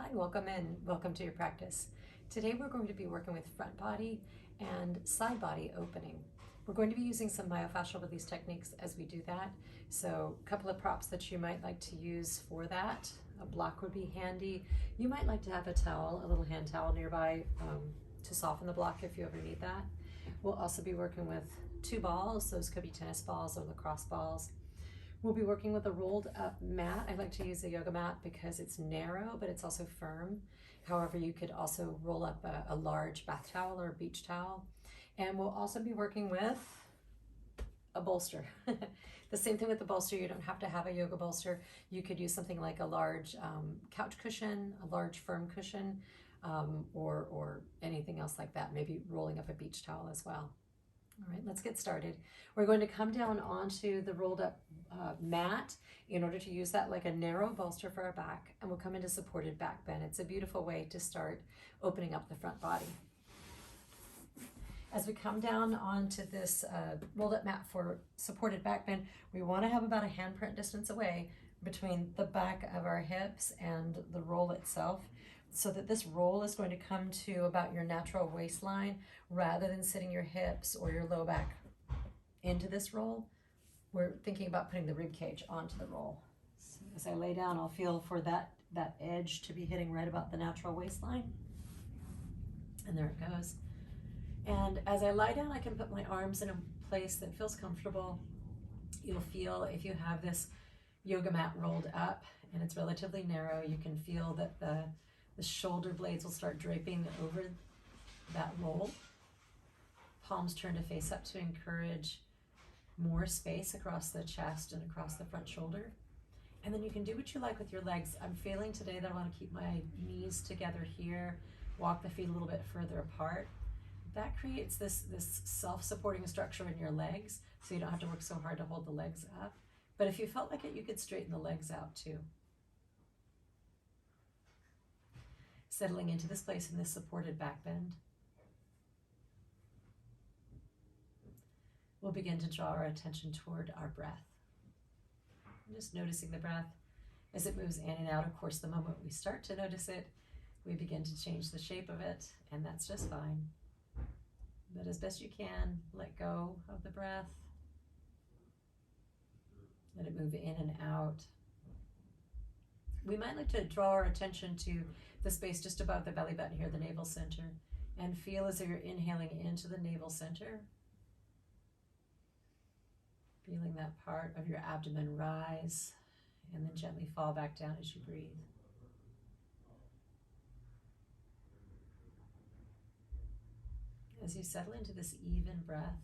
Hi, welcome in. Welcome to your practice. Today we're going to be working with front body and side body opening. We're going to be using some myofascial release techniques as we do that. So a couple of props that you might like to use for that. A block would be handy. You might like to have a towel, a little hand towel nearby to soften the block if you ever need that. We'll also be working with two balls. Those could be tennis balls or lacrosse balls. We'll be working with a rolled up mat. I like to use a yoga mat because it's narrow, but it's also firm. However, you could also roll up a large bath towel or a beach towel. And we'll also be working with a bolster. The same thing with the bolster. You don't have to have a yoga bolster. You could use something like a large couch cushion, a large firm cushion, or anything else like that. Maybe rolling up a beach towel as well. All right, let's get started. We're going to come down onto the rolled up mat in order to use that like a narrow bolster for our back, and we'll come into supported back bend. It's a beautiful way to start opening up the front body. As we come down onto this rolled up mat for supported back bend, we want to have about a handprint distance away between the back of our hips and the roll itself, so that this roll is going to come to about your natural waistline rather than sitting your hips or your low back into this roll. We're thinking about putting the rib cage onto the roll. So as I lay down, I'll feel for that edge to be hitting right about the natural waistline. And there it goes. And as I lie down, I can put my arms in a place that feels comfortable. You'll feel, if you have this yoga mat rolled up and it's relatively narrow, you can feel that the shoulder blades will start draping over that roll. Palms turn to face up to encourage more space across the chest and across the front shoulder. And then you can do what you like with your legs. I'm feeling today that I want to keep my knees together here, walk the feet a little bit further apart. That creates this self-supporting structure in your legs, so you don't have to work so hard to hold the legs up. But if you felt like it, you could straighten the legs out too. Settling into this place in this supported back bend. We'll begin to draw our attention toward our breath. Just noticing the breath as it moves in and out. Of course, the moment we start to notice it, we begin to change the shape of it, and that's just fine. But as best you can, let go of the breath. Let it move in and out. We might like to draw our attention to the space just above the belly button here, the navel center, and feel as if you're inhaling into the navel center. Feeling that part of your abdomen rise and then gently fall back down as you breathe. As you settle into this even breath,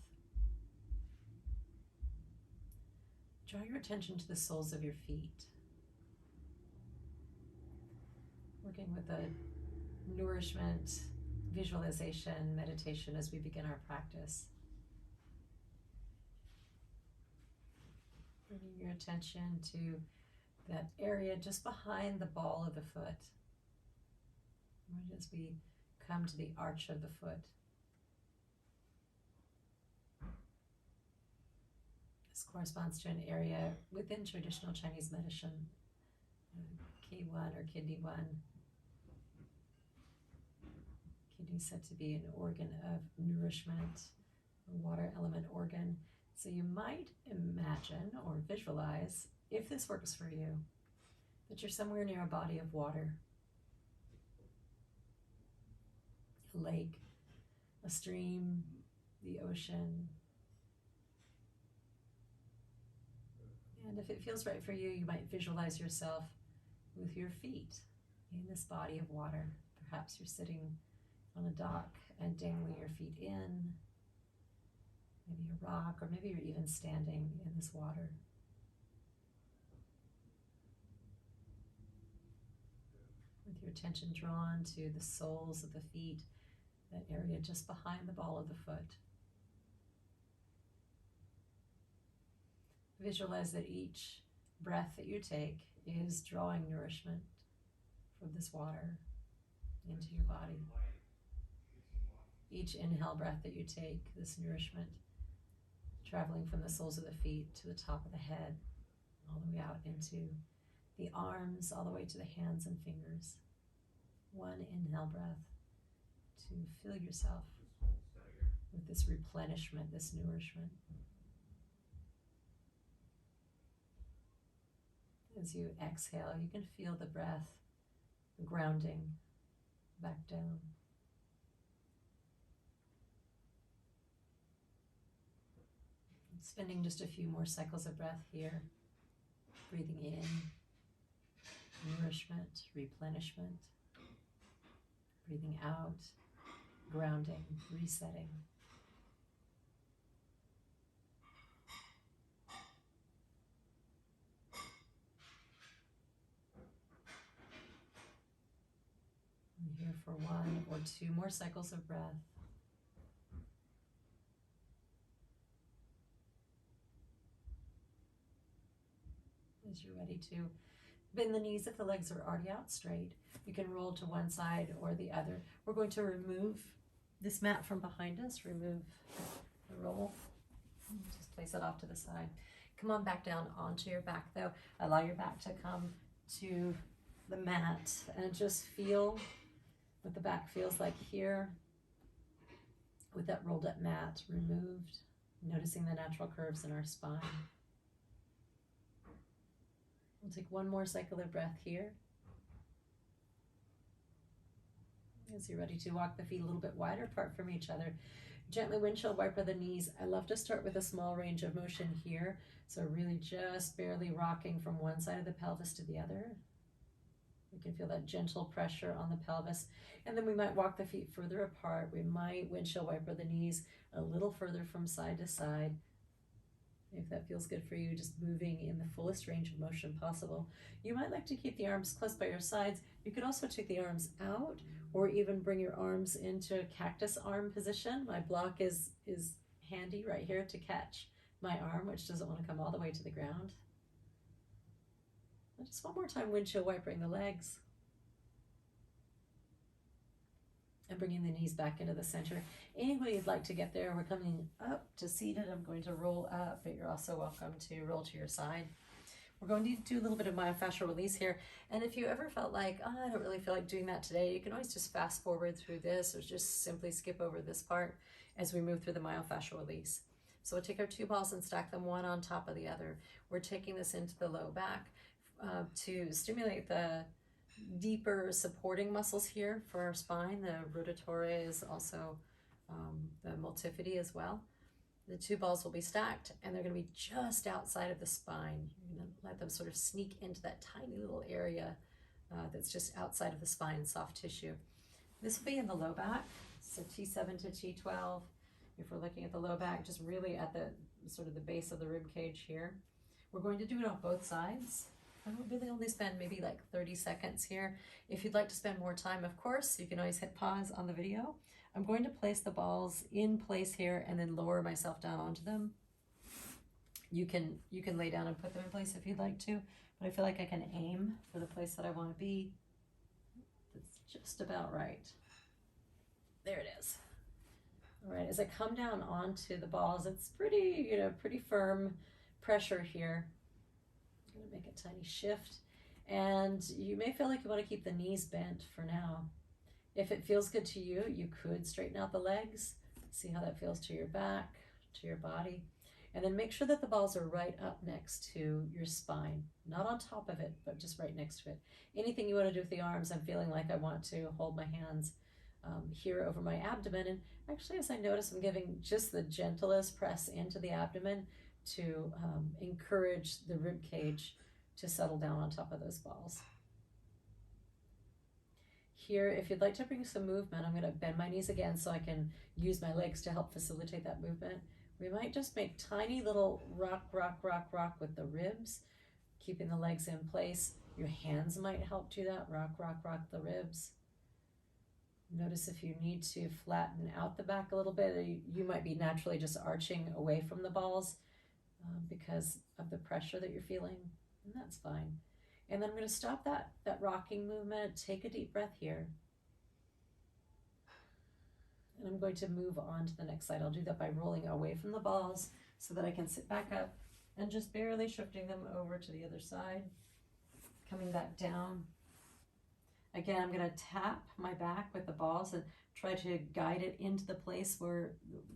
draw your attention to the soles of your feet. Working with a nourishment, visualization, meditation as we begin our practice. Bringing your attention to that area just behind the ball of the foot. Right as we come to the arch of the foot. This corresponds to an area within traditional Chinese medicine, K1 or kidney 1. Kidney is said to be an organ of nourishment, a water element organ. So you might imagine or visualize, if this works for you, that you're somewhere near a body of water, a lake, a stream, the ocean. And if it feels right for you, you might visualize yourself with your feet in this body of water. Perhaps you're sitting on a dock and dangling your feet in, maybe a rock, or maybe you're even standing in this water. With your attention drawn to the soles of the feet, that area just behind the ball of the foot. Visualize that each breath that you take is drawing nourishment from this water into your body. Each inhale breath that you take, this nourishment traveling from the soles of the feet to the top of the head, all the way out into the arms, all the way to the hands and fingers. One inhale breath to fill yourself with this replenishment, this nourishment. As you exhale, you can feel the breath grounding back down. Spending just a few more cycles of breath here, breathing in, nourishment, replenishment, breathing out, grounding, resetting. I'm here for 1 or 2 more cycles of breath. As you're ready to bend the knees if the legs are already out straight. You can roll to one side or the other. We're going to remove this mat from behind us, remove the roll. Just place it off to the side. Come on back down onto your back though. Allow your back to come to the mat and just feel what the back feels like here with that rolled up mat removed, noticing the natural curves in our spine. We'll take 1 more cycle of breath here. As you're ready to walk the feet a little bit wider apart from each other. Gently windshield wiper the knees. I love to start with a small range of motion here. So really just barely rocking from one side of the pelvis to the other. We can feel that gentle pressure on the pelvis. And then we might walk the feet further apart. We might windshield wiper the knees a little further from side to side. If that feels good for you, just moving in the fullest range of motion possible. You might like to keep the arms close by your sides. You could also take the arms out or even bring your arms into a cactus arm position. My block is handy right here to catch my arm, which doesn't want to come all the way to the ground. And just 1 more time, windshield wipering the legs. And bringing the knees back into the center. Any way you'd like to get there. We're coming up to seated. I'm going to roll up, but you're also welcome to roll to your side. We're going to do a little bit of myofascial release here. And if you ever felt like, oh, I don't really feel like doing that today, you can always just fast forward through this or just simply skip over this part as we move through the myofascial release. So we'll take our 2 balls and stack them one on top of the other. We're taking this into the low back to stimulate the deeper supporting muscles here for our spine. The rotatory is also the multifidi as well. The 2 balls will be stacked and they're going to be just outside of the spine. You're going to let them sort of sneak into that tiny little area that's just outside of the spine, soft tissue. This will be in the low back, so T7 to T12. If we're looking at the low back, just really at the sort of the base of the rib cage here. We're going to do it on both sides. I will really only spend maybe like 30 seconds here. If you'd like to spend more time, of course, you can always hit pause on the video. I'm going to place the balls in place here and then lower myself down onto them. You can lay down and put them in place if you'd like to, but I feel like I can aim for the place that I want to be. That's just about right. There it is. All right, as I come down onto the balls, it's pretty firm pressure here. I'm going to make a tiny shift, and you may feel like you want to keep the knees bent for now. If it feels good to you, you could straighten out the legs, see how that feels to your back, to your body, and then make sure that the balls are right up next to your spine, not on top of it, but just right next to it. Anything you want to do with the arms, I'm feeling like I want to hold my hands here over my abdomen, and actually as I notice, I'm giving just the gentlest press into the abdomen to encourage the rib cage to settle down on top of those balls. Here, if you'd like to bring some movement, I'm going to bend my knees again so I can use my legs to help facilitate that movement. We might just make tiny little rock, rock, rock, rock with the ribs, keeping the legs in place. Your hands might help do that. Rock, rock, rock the ribs. Notice if you need to flatten out the back a little bit, you might be naturally just arching away from the balls because of the pressure that you're feeling, and that's fine. And then I'm going to stop that rocking movement, take a deep breath here. And I'm going to move on to the next side. I'll do that by rolling away from the balls so that I can sit back up and just barely shifting them over to the other side, coming back down. Again, I'm going to tap my back with the balls and try to guide it into the place where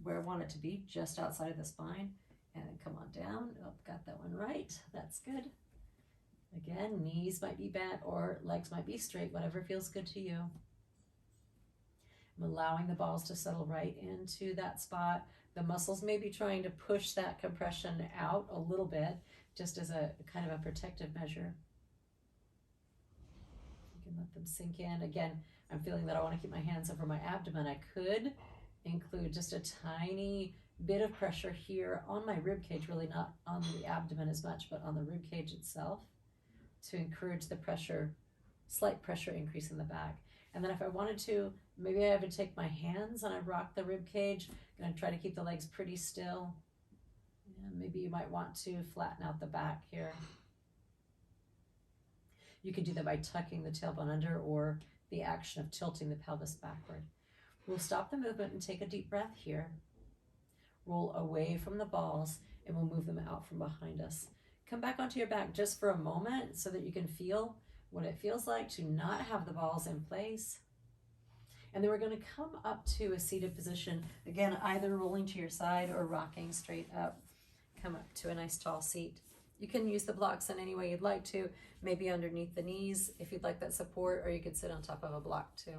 I want it to be, just outside of the spine. And then come on down. Oh, got that one right. That's good. Again, knees might be bent or legs might be straight, whatever feels good to you. I'm allowing the balls to settle right into that spot. The muscles may be trying to push that compression out a little bit, just as a kind of a protective measure. You can let them sink in. Again, I'm feeling that I want to keep my hands over my abdomen. I could include just a tiny bit of pressure here on my rib cage, really not on the abdomen as much, but on the rib cage itself, to encourage the pressure, slight pressure increase in the back. And then if I wanted to, maybe I would take my hands and I rock the rib cage and I try to keep the legs pretty still. And maybe you might want to flatten out the back here. You could do that by tucking the tailbone under or the action of tilting the pelvis backward. We'll stop the movement and take a deep breath here. Roll away from the balls and we'll move them out from behind us. Come back onto your back just for a moment so that you can feel what it feels like to not have the balls in place. And then we're going to come up to a seated position. Again, either rolling to your side or rocking straight up. Come up to a nice tall seat. You can use the blocks in any way you'd like to, maybe underneath the knees if you'd like that support, or you could sit on top of a block too.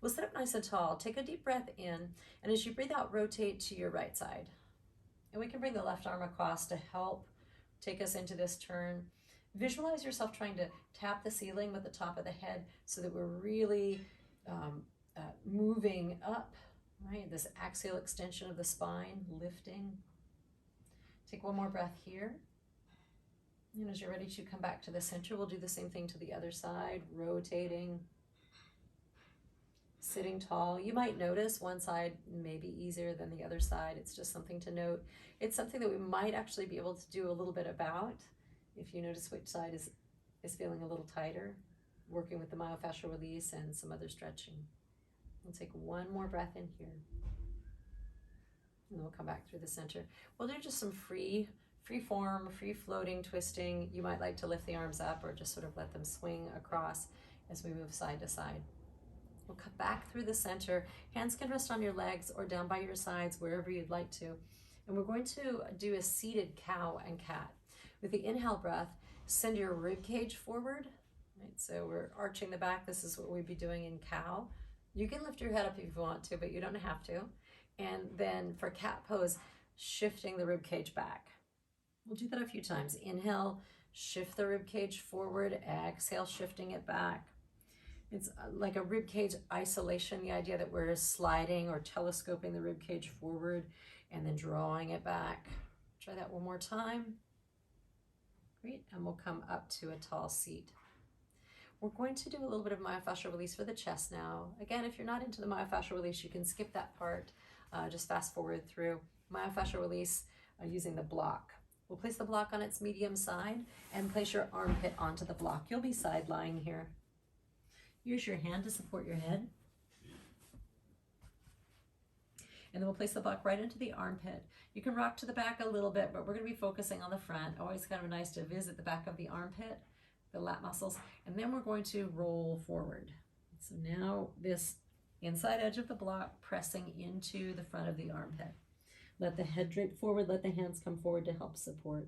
We'll sit up nice and tall. Take a deep breath in, and as you breathe out, rotate to your right side. And we can bring the left arm across to help take us into this turn. Visualize yourself trying to tap the ceiling with the top of the head so that we're really moving up, right? This axial extension of the spine, lifting. Take one more breath here. And as you're ready to come back to the center, we'll do the same thing to the other side, rotating, sitting tall. You might notice one side may be easier than the other side. It's just something to note. It's something that we might actually be able to do a little bit about if you notice which side is feeling a little tighter, working with the myofascial release and some other stretching. We'll take one more breath in here. And we'll come back through the center. We'll do just some free form, free floating, twisting. You might like to lift the arms up or just sort of let them swing across as we move side to side. We'll come back through the center. Hands can rest on your legs or down by your sides, wherever you'd like to. And we're going to do a seated cow and cat. With the inhale breath, send your rib cage forward. Right, so we're arching the back. This is what we'd be doing in cow. You can lift your head up if you want to, but you don't have to. And then for cat pose, shifting the rib cage back. We'll do that a few times. Inhale, shift the rib cage forward. Exhale, shifting it back. It's like a rib cage isolation, the idea that we're sliding or telescoping the rib cage forward and then drawing it back. Try that one more time. Great, and we'll come up to a tall seat. We're going to do a little bit of myofascial release for the chest now. Again, if you're not into the myofascial release, you can skip that part. Just fast forward through myofascial release using the block. We'll place the block on its medium side and place your armpit onto the block. You'll be side lying here. Use your hand to support your head. And then we'll place the block right into the armpit. You can rock to the back a little bit, but we're going to be focusing on the front. Always kind of nice to visit the back of the armpit, the lat muscles, and then we're going to roll forward. So now this inside edge of the block pressing into the front of the armpit. Let the head drape forward, let the hands come forward to help support.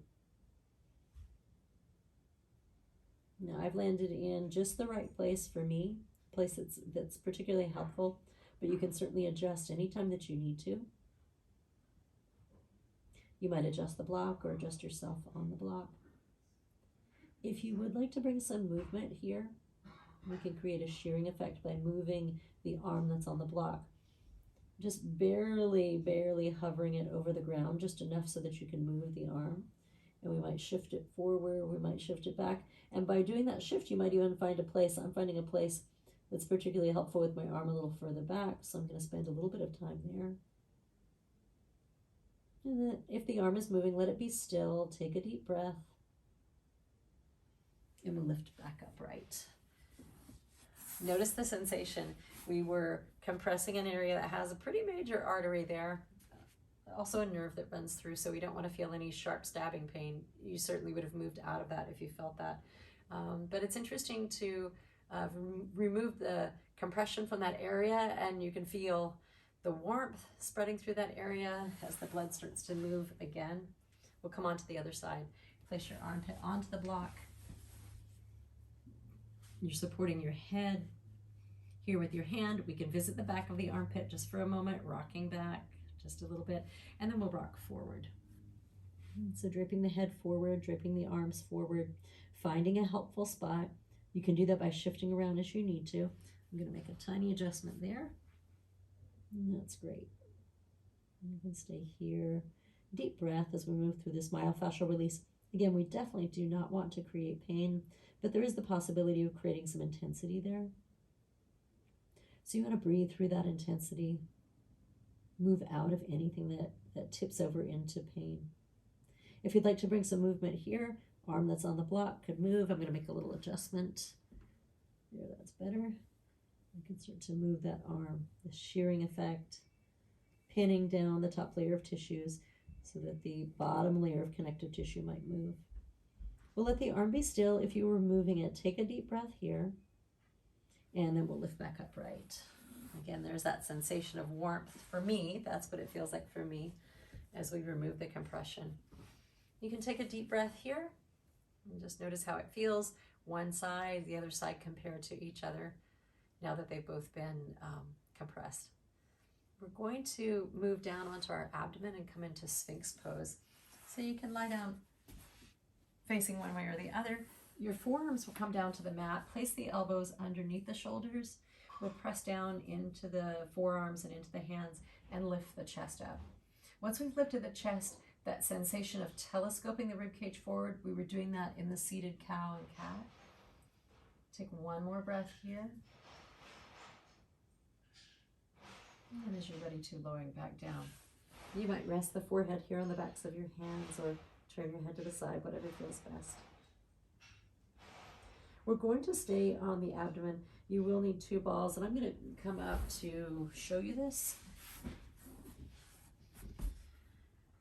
Now I've landed in just the right place for me, a place that's particularly helpful, but you can certainly adjust anytime that you need to. You might adjust the block or adjust yourself on the block. If you would like to bring some movement here, we can create a shearing effect by moving the arm that's on the block. Just barely hovering it over the ground, just enough so that you can move the arm. And we might shift it forward, we might shift it back. And by doing that shift, you might even find a place. I'm finding a place that's particularly helpful with my arm a little further back, so I'm going to spend a little bit of time there. And then if the arm is moving, let it be still. Take a deep breath. And we'll lift back upright. Notice the sensation. We were compressing an area that has a pretty major artery there. Also a nerve that runs through, so we don't want to feel any sharp stabbing pain. You certainly would have moved out of that if you felt that. But it's interesting to remove the compression from that area, and you can feel the warmth spreading through that area as the blood starts to move again. We'll come on to the other side. Place your armpit onto the block. You're supporting your head here with your hand. We can visit the back of the armpit just for a moment, rocking back just a little bit, and then we'll rock forward. So draping the head forward, draping the arms forward, finding a helpful spot. You can do that by shifting around as you need to. I'm going to make a tiny adjustment there. And that's great. You can stay here. Deep breath as we move through this myofascial release. Again, we definitely do not want to create pain, but there is the possibility of creating some intensity there. So you want to breathe through that intensity. Move out of anything that tips over into pain. If you'd like to bring some movement here, arm that's on the block could move. I'm going to make a little adjustment. There, that's better. You can start to move that arm, the shearing effect, pinning down the top layer of tissues so that the bottom layer of connective tissue might move. We'll let the arm be still. If you were moving it, take a deep breath here, and then we'll lift back upright. Again, there's that sensation of warmth for me. That's what it feels like for me as we remove the compression. You can take a deep breath here and just notice how it feels. One side, the other side compared to each other now that they've both been compressed. We're going to move down onto our abdomen and come into Sphinx pose. So you can lie down facing one way or the other. Your forearms will come down to the mat. Place the elbows underneath the shoulders. We'll press down into the forearms and into the hands and lift the chest up. Once we've lifted the chest, that sensation of telescoping the ribcage forward, we were doing that in the seated cow and cat. Take one more breath here. And as you're ready to, lowering back down. You might rest the forehead here on the backs of your hands or turn your head to the side, whatever feels best. We're going to stay on the abdomen. You will need 2 balls, and I'm going to come up to show you this.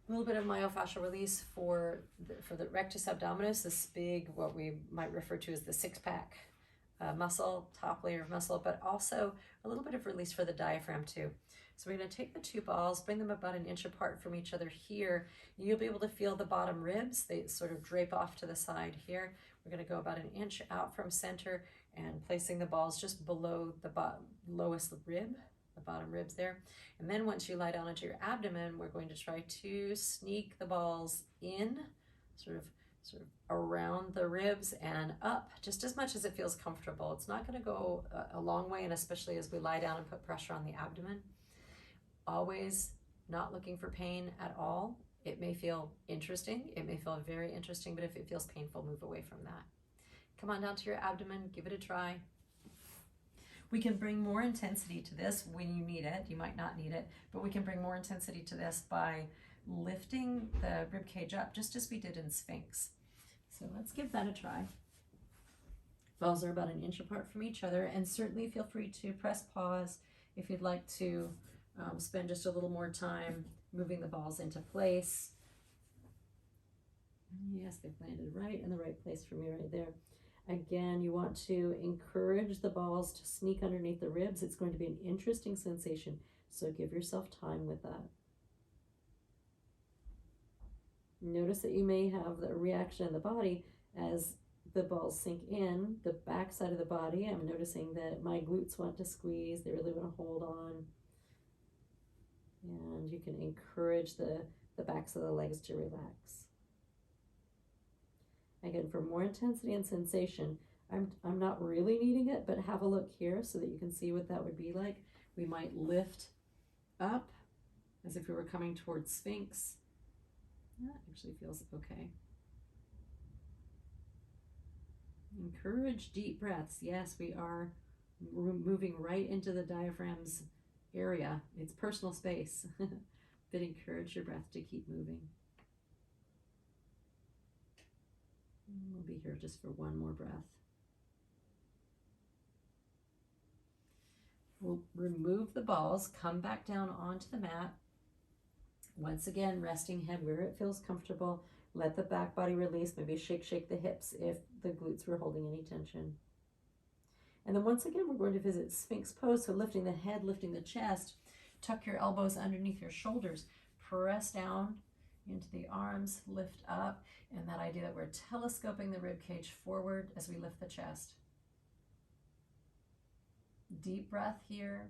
A little bit of myofascial release for the rectus abdominis, this big, what we might refer to as the 6-pack muscle, top layer of muscle, but also a little bit of release for the diaphragm too. So we're going to take the 2 balls, bring them about an inch apart from each other here. You'll be able to feel the bottom ribs. They sort of drape off to the side here. We're going to go about an inch out from center and placing the balls just below the lowest rib, the bottom ribs there. And then once you lie down onto your abdomen, we're going to try to sneak the balls in, sort of around the ribs and up just as much as it feels comfortable. It's not going to go a long way, and especially as we lie down and put pressure on the abdomen. Always not looking for pain at all. It may feel interesting. It may feel very interesting, but if it feels painful, move away from that. Come on down to your abdomen. Give it a try. We can bring more intensity to this when you need it. You might not need it, but we can bring more intensity to this by lifting the rib cage up, just as we did in Sphinx. So let's give that a try. Balls are about an inch apart from each other, and certainly feel free to press pause if you'd like to spend just a little more time moving the balls into place. Yes, they've landed right in the right place for me right there. Again, you want to encourage the balls to sneak underneath the ribs. It's going to be an interesting sensation, so give yourself time with that. Notice that you may have the reaction in the body as the balls sink in, the back side of the body. I'm noticing that my glutes want to squeeze. They really want to hold on. And you can encourage the backs of the legs to relax. Again, for more intensity and sensation, I'm not really needing it, but have a look here so that you can see what that would be like. We might lift up as if we were coming towards Sphinx. That actually feels okay. Encourage deep breaths. Yes, we are moving right into the diaphragm's area. It's personal space, but encourage your breath to keep moving. We'll be here just for one more breath. We'll remove the balls, come back down onto the mat. Once again, resting head where it feels comfortable. Let the back body release. Maybe shake the hips if the glutes were holding any tension. And then once again, we're going to visit Sphinx pose. So lifting the head, lifting the chest, tuck your elbows underneath your shoulders, press down into the arms, lift up, and that idea that we're telescoping the rib cage forward as we lift the chest. Deep breath here.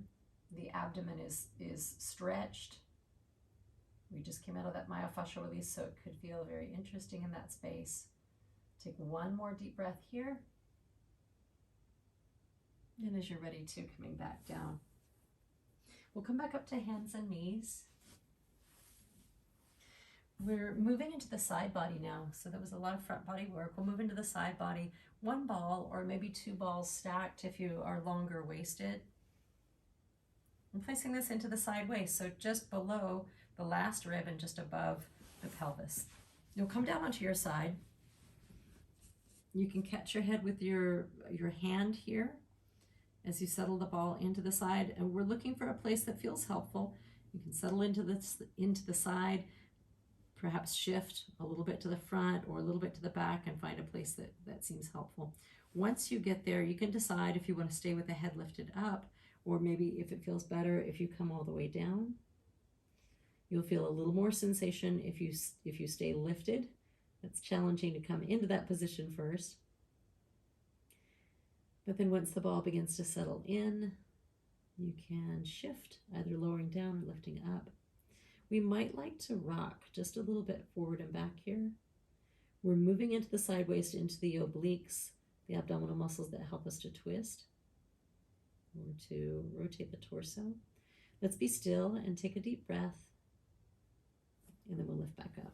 The abdomen is stretched. We just came out of that myofascial release, so it could feel very interesting in that space. Take one more deep breath here. And as you're ready to, coming back down. We'll come back up to hands and knees. We're moving into the side body now. So that was a lot of front body work. We'll move into the side body. One ball or maybe two balls stacked if you are longer waisted. I'm placing this into the side waist, so just below the last rib and just above the pelvis. You'll come down onto your side. You can catch your head with your hand here as you settle the ball into the side, and we're looking for a place that feels helpful. You can settle into the side, perhaps shift a little bit to the front or a little bit to the back and find a place that seems helpful. Once you get there, you can decide if you want to stay with the head lifted up, or maybe if it feels better if you come all the way down. You'll feel a little more sensation if you stay lifted. It's challenging to come into that position first. But then once the ball begins to settle in, you can shift, either lowering down or lifting up. We might like to rock just a little bit forward and back here. We're moving into the side waist, into the obliques, the abdominal muscles that help us to twist or to rotate the torso. Let's be still and take a deep breath, and then we'll lift back up.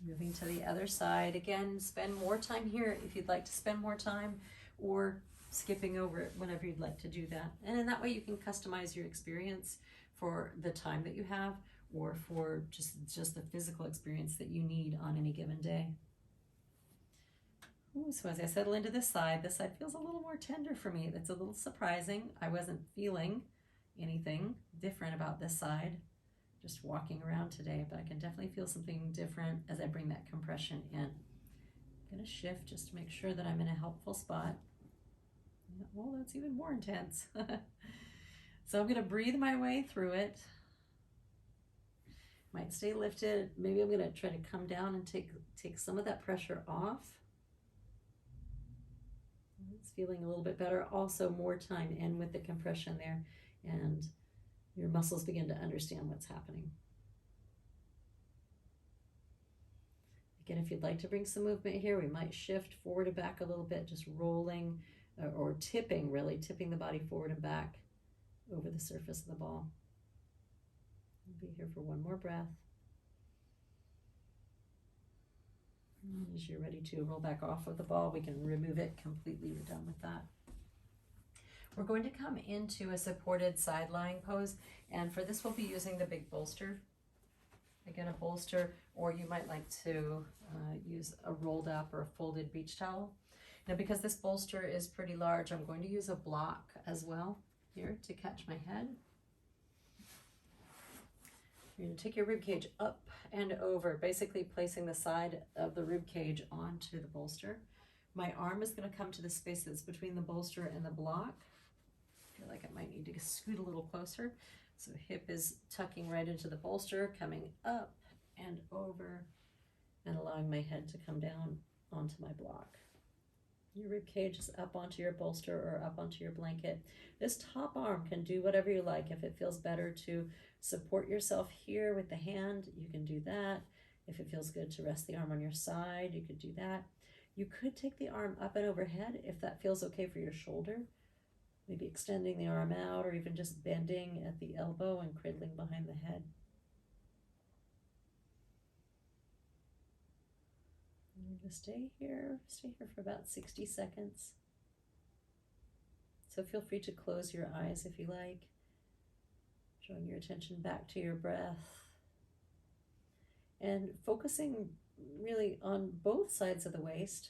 Moving to the other side. Again, spend more time here if you'd like to spend more time, or skipping over it whenever you'd like to do that. And in that way you can customize your experience for the time that you have, or for just the physical experience that you need on any given day. Ooh, so as I settle into this side feels a little more tender for me. That's a little surprising. I wasn't feeling anything different about this side, just walking around today, but I can definitely feel something different as I bring that compression in. I'm going to shift just to make sure that I'm in a helpful spot. Well, that's even more intense. So I'm going to breathe my way through it. Might stay lifted. Maybe I'm going to try to come down and take some of that pressure off. It's feeling a little bit better. Also, more time in with the compression there, and your muscles begin to understand what's happening. Again, if you'd like to bring some movement here, we might shift forward and back a little bit, just rolling or tipping, really tipping the body forward and back over the surface of the ball. We'll be here for one more breath. And as you're ready to roll back off of the ball, we can remove it completely. We're done with that. We're going to come into a supported side lying pose, and for this we'll be using the big bolster. Again, a bolster, or you might like to use a rolled up or a folded beach towel. Now, because this bolster is pretty large, I'm going to use a block as well here to catch my head. You're going to take your rib cage up and over, basically placing the side of the rib cage onto the bolster. My arm is going to come to the space that's between the bolster and the block. I feel like I might need to scoot a little closer. So hip is tucking right into the bolster, coming up and over, and allowing my head to come down onto my block. Your rib cage is up onto your bolster or up onto your blanket. This top arm can do whatever you like. If it feels better to support yourself here with the hand, you can do that. If it feels good to rest the arm on your side, you could do that. You could take the arm up and overhead if that feels okay for your shoulder. Maybe extending the arm out, or even just bending at the elbow and cradling behind the head. And you're going to stay here for about 60 seconds. So feel free to close your eyes if you like, drawing your attention back to your breath and focusing really on both sides of the waist.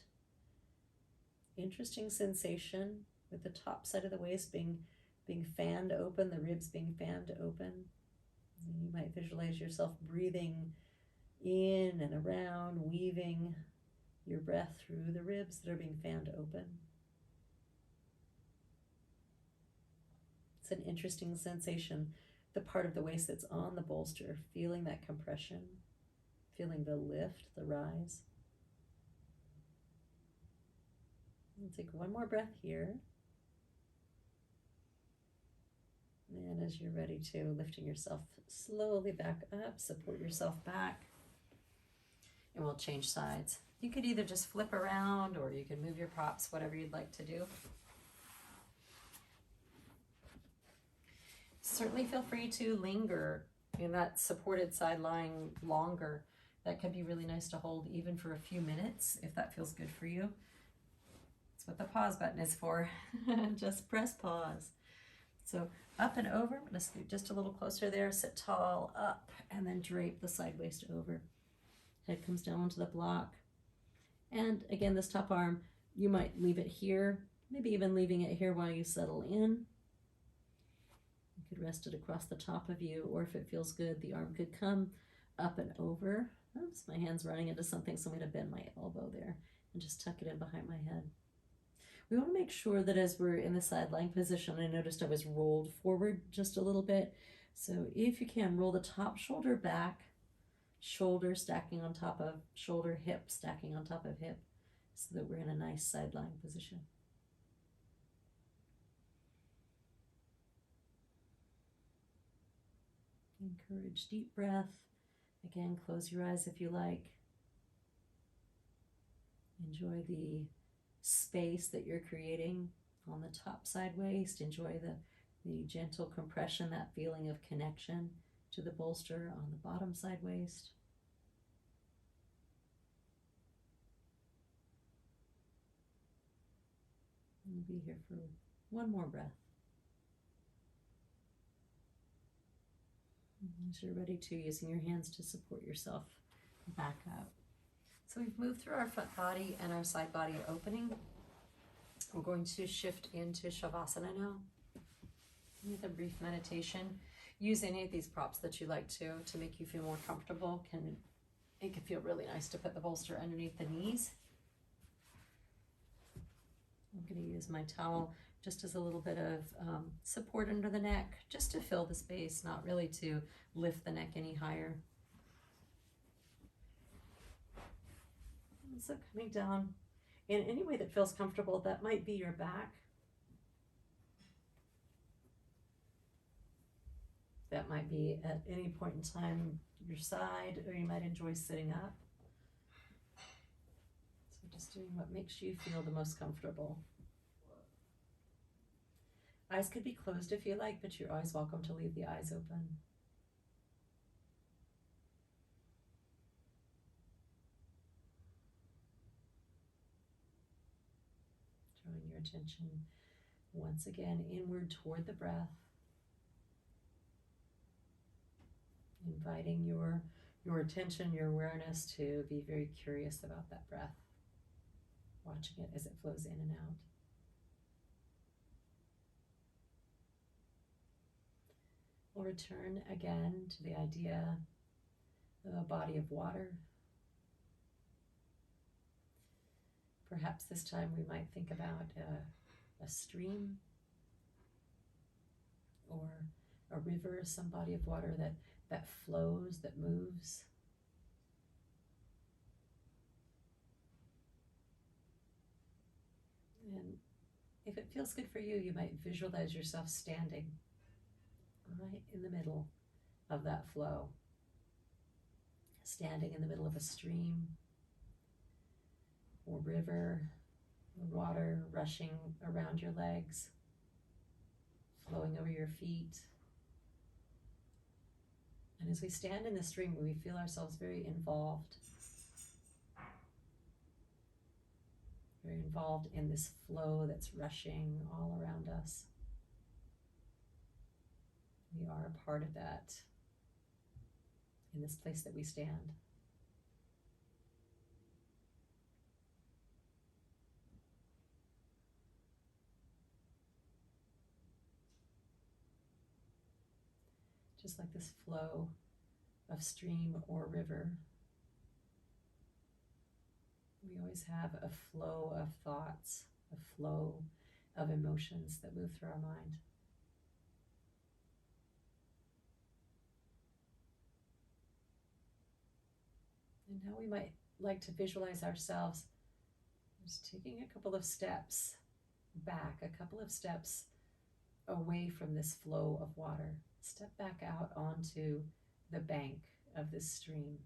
Interesting sensation with the top side of the waist being fanned open, the ribs being fanned open. And you might visualize yourself breathing in and around, weaving your breath through the ribs that are being fanned open. It's an interesting sensation. The part of the waist that's on the bolster, feeling that compression, feeling the lift, the rise. We'll take one more breath here. And as you're ready to, lifting yourself slowly back up, support yourself back. And we'll change sides. You could either just flip around or you can move your props, whatever you'd like to do. Certainly feel free to linger in that supported side lying longer. That can be really nice to hold even for a few minutes if that feels good for you. That's what the pause button is for. Just press pause. So up and over, I'm going to scoot just a little closer there, sit tall, up, and then drape the side waist over. Head comes down onto the block. And again, this top arm, you might leave it here, maybe even leaving it here while you settle in. You could rest it across the top of you, or if it feels good, the arm could come up and over. Oops, my hand's running into something, so I'm going to bend my elbow there and just tuck it in behind my head. We want to make sure that as we're in the side lying position, I noticed I was rolled forward just a little bit. So if you can, roll the top shoulder back, shoulder stacking on top of shoulder, hip stacking on top of hip, so that we're in a nice side lying position. Encourage deep breath. Again, close your eyes if you like. Enjoy the space that you're creating on the top side waist. Enjoy the gentle compression, that feeling of connection to the bolster on the bottom side waist. We'll be here for one more breath. As you're ready to, using your hands to support yourself back up. So we've moved through our front body and our side body opening. We're going to shift into Shavasana now with a brief meditation. Use any of these props that you like to make you feel more comfortable. It can feel really nice to put the bolster underneath the knees. I'm going to use my towel just as a little bit of support under the neck, just to fill the space, not really to lift the neck any higher. And so coming down in any way that feels comfortable. That might be your back. That might be at any point in time your side, or you might enjoy sitting up. So just doing what makes you feel the most comfortable. Eyes could be closed if you like, but you're always welcome to leave the eyes open. Drawing your attention once again inward toward the breath. Inviting your attention, your awareness to be very curious about that breath. Watching it as it flows in and out. We'll return again to the idea of a body of water. Perhaps this time we might think about a stream or a river, some body of water that flows, that moves. And if it feels good for you, you might visualize yourself standing right in the middle of that flow. Standing in the middle of a stream or river, water rushing around your legs, flowing over your feet. And as we stand in the stream, we feel ourselves very involved in this flow that's rushing all around us. We are a part of that in this place that we stand. Just like this flow of stream or river, we always have a flow of thoughts, a flow of emotions that move through our mind. And now we might like to visualize ourselves just taking a couple of steps back, a couple of steps away from this flow of water. Step back out onto the bank of this stream.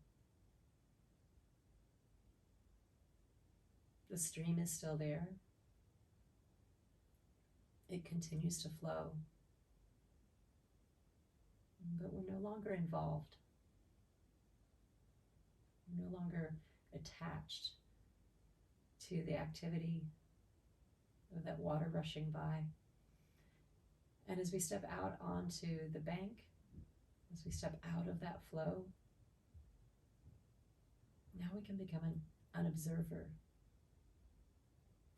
The stream is still there. It continues to flow. But we're no longer involved. We're no longer attached to the activity of that water rushing by. And as we step out onto the bank, as we step out of that flow, now we can become an observer,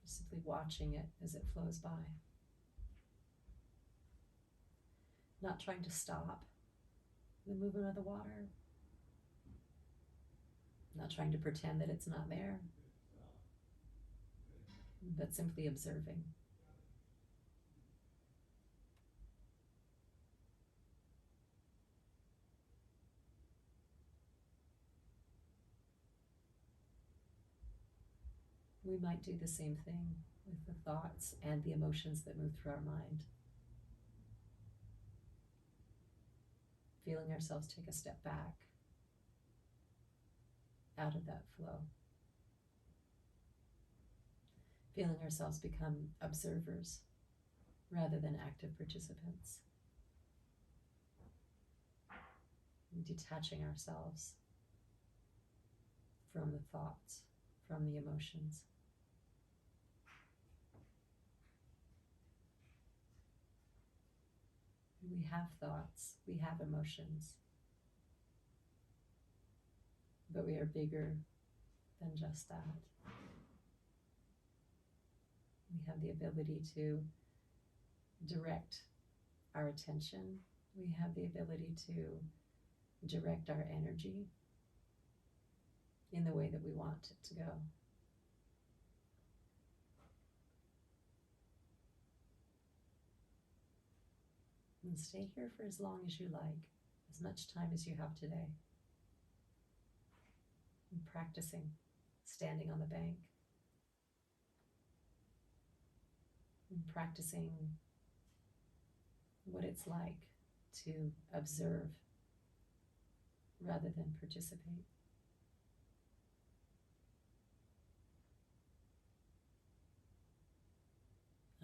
simply watching it as it flows by. Not trying to stop the movement of the water, not trying to pretend that it's not there, but simply observing. We might do the same thing with the thoughts and the emotions that move through our mind. Feeling ourselves take a step back out of that flow. Feeling ourselves become observers rather than active participants. And detaching ourselves from the thoughts, from the emotions. We have thoughts, we have emotions, but we are bigger than just that. We have the ability to direct our attention. We have the ability to direct our energy in the way that we want it to go. And stay here for as long as you like, as much time as you have today. And practicing standing on the bank. And practicing what it's like to observe rather than participate.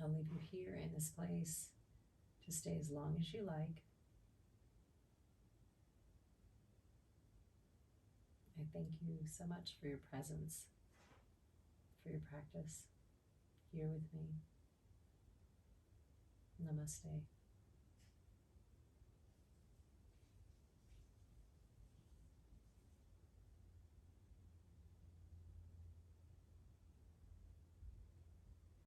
I'll leave you here in this place to stay as long as you like. I thank you so much for your presence, for your practice here with me. Namaste.